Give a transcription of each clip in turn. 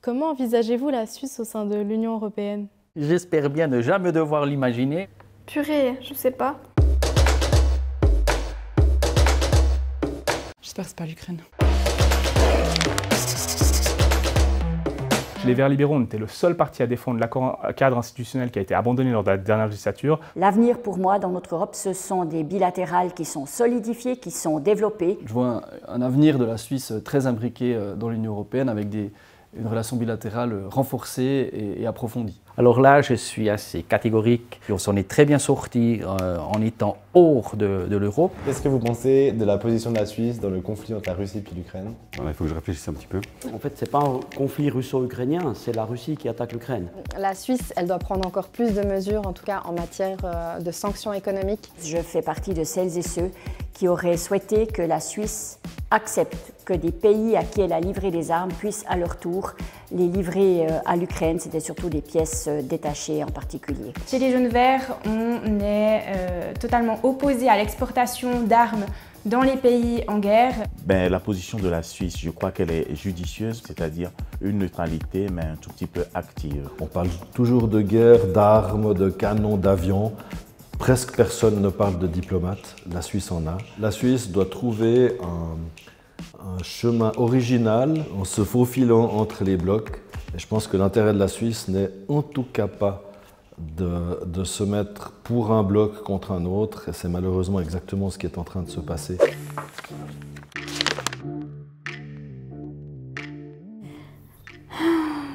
Comment envisagez-vous la Suisse au sein de l'Union européenne? J'espère bien ne jamais devoir l'imaginer. Purée, je sais pas. J'espère que c'est pas l'Ukraine. Les Verts libéraux ont été le seul parti à défendre l'accord cadre institutionnel qui a été abandonné lors de la dernière législature. L'avenir pour moi dans notre Europe, ce sont des bilatérales qui sont solidifiées, qui sont développées. Je vois un avenir de la Suisse très imbriqué dans l'Union européenne avec une relation bilatérale renforcée et approfondie. Alors là, je suis assez catégorique. On s'en est très bien sorti en étant hors de l'Europe. Qu'est-ce que vous pensez de la position de la Suisse dans le conflit entre la Russie et l'Ukraine? Il faut que je réfléchisse un petit peu. En fait, ce n'est pas un conflit russo-ukrainien, c'est la Russie qui attaque l'Ukraine. La Suisse, elle doit prendre encore plus de mesures, en tout cas en matière de sanctions économiques. Je fais partie de celles et ceux qui auraient souhaité que la Suisse accepte que des pays à qui elle a livré des armes puissent à leur tour les livrer à l'Ukraine. C'était surtout des pièces détachées en particulier. Chez les Jaunes Verts, on est totalement opposé à l'exportation d'armes dans les pays en guerre. La position de la Suisse, je crois qu'elle est judicieuse, c'est-à-dire une neutralité, mais un tout petit peu active. On parle toujours de guerre, d'armes, de canons, d'avions. Presque personne ne parle de diplomates, la Suisse en a. La Suisse doit trouver un chemin original en se faufilant entre les blocs. Et je pense que l'intérêt de la Suisse n'est en tout cas pas de se mettre pour un bloc contre un autre. Et c'est malheureusement exactement ce qui est en train de se passer.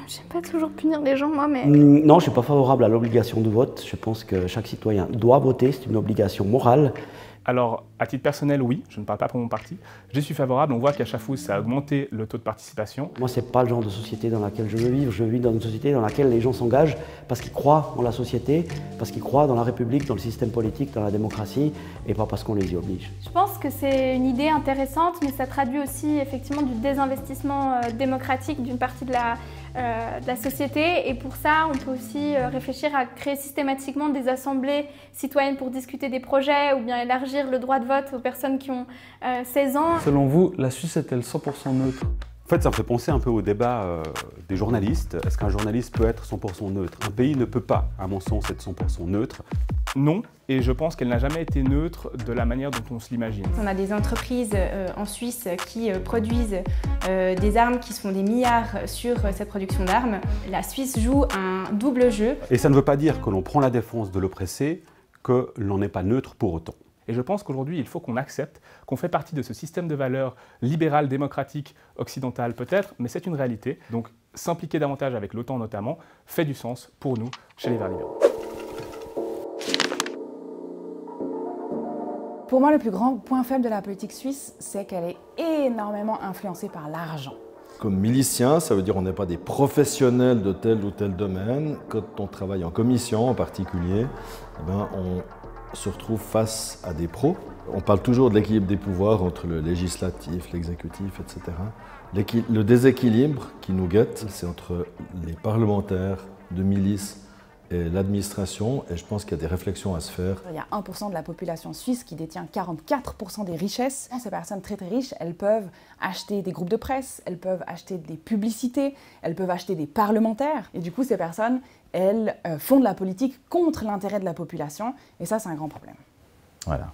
J'aime pas toujours punir les gens, moi, mais... Non, je ne suis pas favorable à l'obligation de vote. Je pense que chaque citoyen doit voter, c'est une obligation morale. Alors, à titre personnel, oui, je ne parle pas pour mon parti. Je suis favorable, on voit qu'à Chafouz, ça a augmenté le taux de participation. Moi, ce n'est pas le genre de société dans laquelle je veux vivre. Je vis dans une société dans laquelle les gens s'engagent parce qu'ils croient en la société, parce qu'ils croient dans la République, dans le système politique, dans la démocratie, et pas parce qu'on les y oblige. Je pense que c'est une idée intéressante, mais ça traduit aussi effectivement du désinvestissement démocratique d'une partie de la société. Et pour ça, on peut aussi réfléchir à créer systématiquement des assemblées citoyennes pour discuter des projets ou bien élargir le droit de vote aux personnes qui ont 16 ans. Selon vous, la Suisse est-elle 100% neutre? En fait, ça me fait penser un peu au débat des journalistes. Est-ce qu'un journaliste peut être 100% neutre? Un pays ne peut pas, à mon sens, être 100% neutre. Non, et je pense qu'elle n'a jamais été neutre de la manière dont on se l'imagine. On a des entreprises en Suisse qui produisent des armes qui se font des milliards sur cette production d'armes. La Suisse joue un double jeu. Et ça ne veut pas dire que l'on prend la défense de l'oppressé, que l'on n'est pas neutre pour autant. Et je pense qu'aujourd'hui, il faut qu'on accepte qu'on fait partie de ce système de valeurs libéral, démocratique, occidental peut-être, mais c'est une réalité. Donc s'impliquer davantage avec l'OTAN notamment fait du sens pour nous chez les Verts libéraux. Pour moi, le plus grand point faible de la politique suisse, c'est qu'elle est énormément influencée par l'argent. Comme milicien, ça veut dire qu'on n'est pas des professionnels de tel ou tel domaine. Quand on travaille en commission en particulier, on se retrouve face à des pros. On parle toujours de l'équilibre des pouvoirs entre le législatif, l'exécutif, etc. Le déséquilibre qui nous guette, c'est entre les parlementaires de milice et l'administration, et je pense qu'il y a des réflexions à se faire. Il y a 1% de la population suisse qui détient 44% des richesses. Ces personnes très très riches, elles peuvent acheter des groupes de presse, elles peuvent acheter des publicités, elles peuvent acheter des parlementaires. Et du coup, ces personnes, elles font de la politique contre l'intérêt de la population, et ça, c'est un grand problème. Voilà.